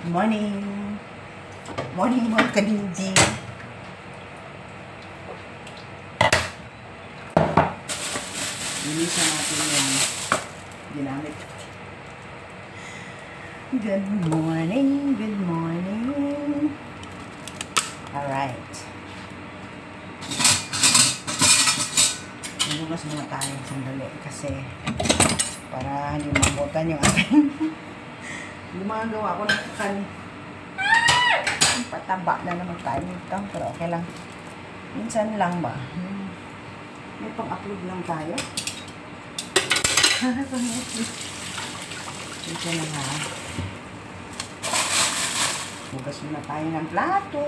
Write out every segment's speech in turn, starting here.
Morning! Morning mga kanindi! Linisan natin yung ginamit. Good morning! Good morning! Alright. Nagugas muna tayo sandali kasi para hindi mabutan yung aking gumagawa ko ng kanin. Pataba na naman tayo nito. Pero okay lang. Minsan lang ba? May pang-upload lang tayo. Minsan lang ha. Hugas muna tayo ng plato.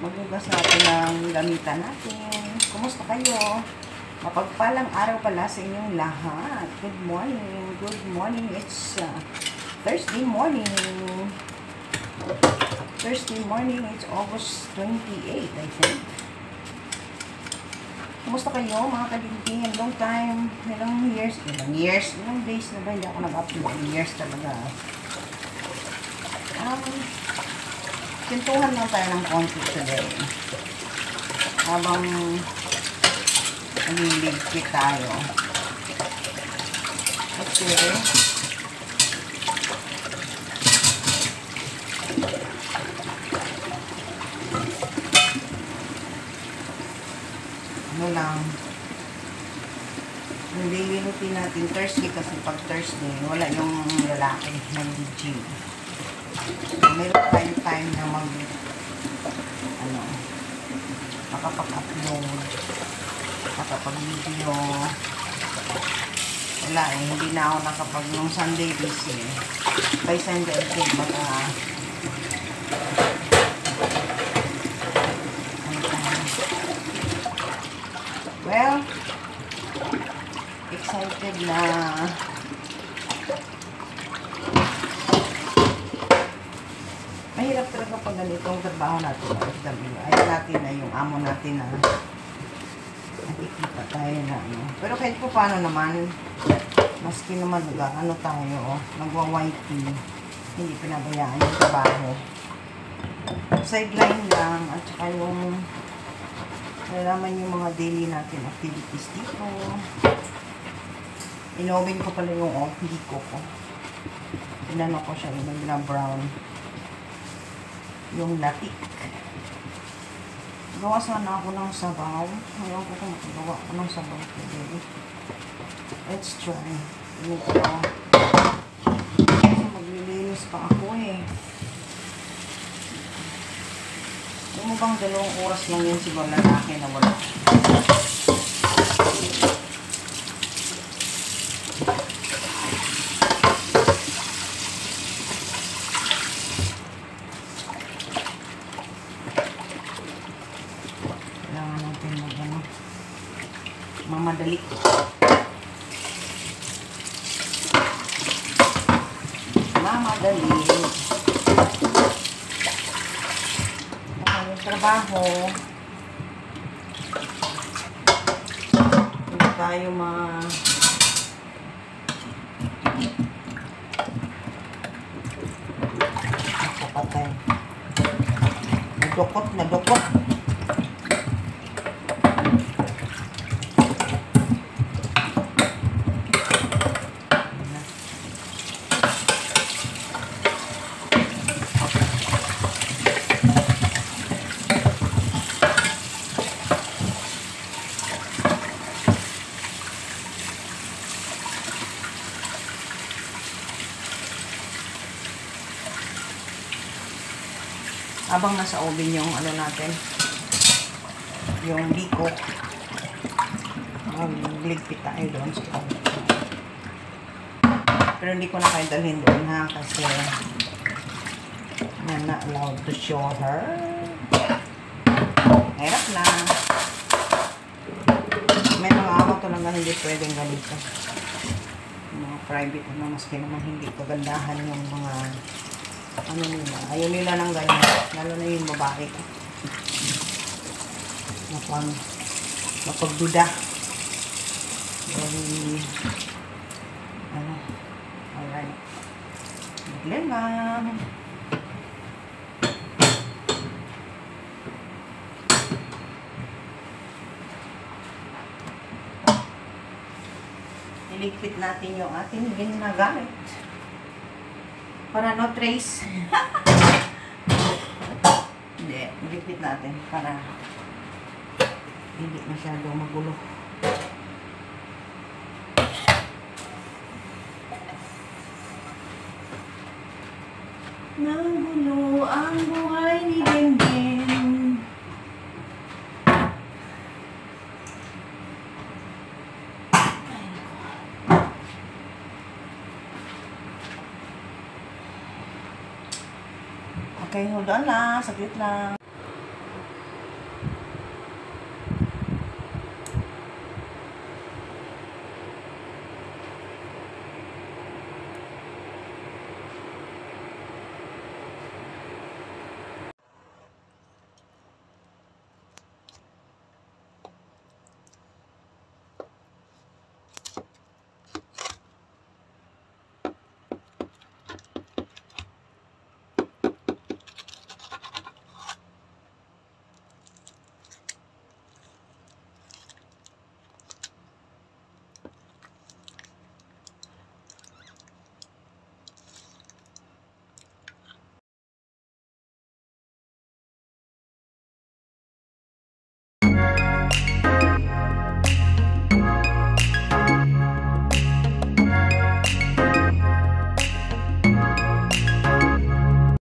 Maghugas natin ang gamitan natin. Kumusta kayo? Mapagpalang araw pala sa inyong lahat. Good morning. Good morning. It's Thursday morning. Thursday morning. It's August 28, I think. Kumusta kayo mga kadinting? Long time. Ilang years? Ilang days na ba? Hindi ako nag-upload. Years talaga. Pintuhan lang tayo ng konti today. Habang naliligpit tayo. Okay. Ano lang. Yung daily routine natin Thursday kasi pag Thursday wala yung lalaki nag-gym. Meron tayong time na makapag-upload, makapag-video. Wala eh, hindi na ako nakapag nung Sunday busy. By Sunday I think well, excited na mahirap talaga pag ganitong trabaho natin. Ayaw natin na yung amo natin na nakikita tayo na pero kahit po paano naman, maski naman tayo, nagwa-YT, hindi pinabayaan yung trabaho. Sideline lang at saka yung nalaman yung mga daily natin activities dito. Inoven ko pala yung hiko ko. Pinano ko siya, brown. Yung latik. Gawa sana ako ng sabaw. Ngayon ko kung magagawa ako ng sabaw today. Let's try. Ito. Kasi maglilinis pa ako eh. Yung bang 2 oras lang yun siguro lalaki na wala. Kailangan natin mamadali. Mamadali. Trabaho. Hindi tayo kapatay. Nadukot. Habang nasa oven yung natin, yung biko, ligpit tayo doon sa oven. Pero hindi ko na kayo dalhin doon ha, kasi I'm not allowed to show her. Hirap na. May mga amo talaga hindi pwedeng ganito. Mga private maski naman hindi kagandahan yung mga nila. Ayaw nila ng ganyan. Lalo na yung babae. Mapagduda. Very, alright. Saglit lang. Iligpit natin yung ating ginagamit. Para no trace. Hindi, iligpit natin para hindi masyadong magulo. Nagulo ang buhay ni Benben. Okay, hold on lang. Saglit lang.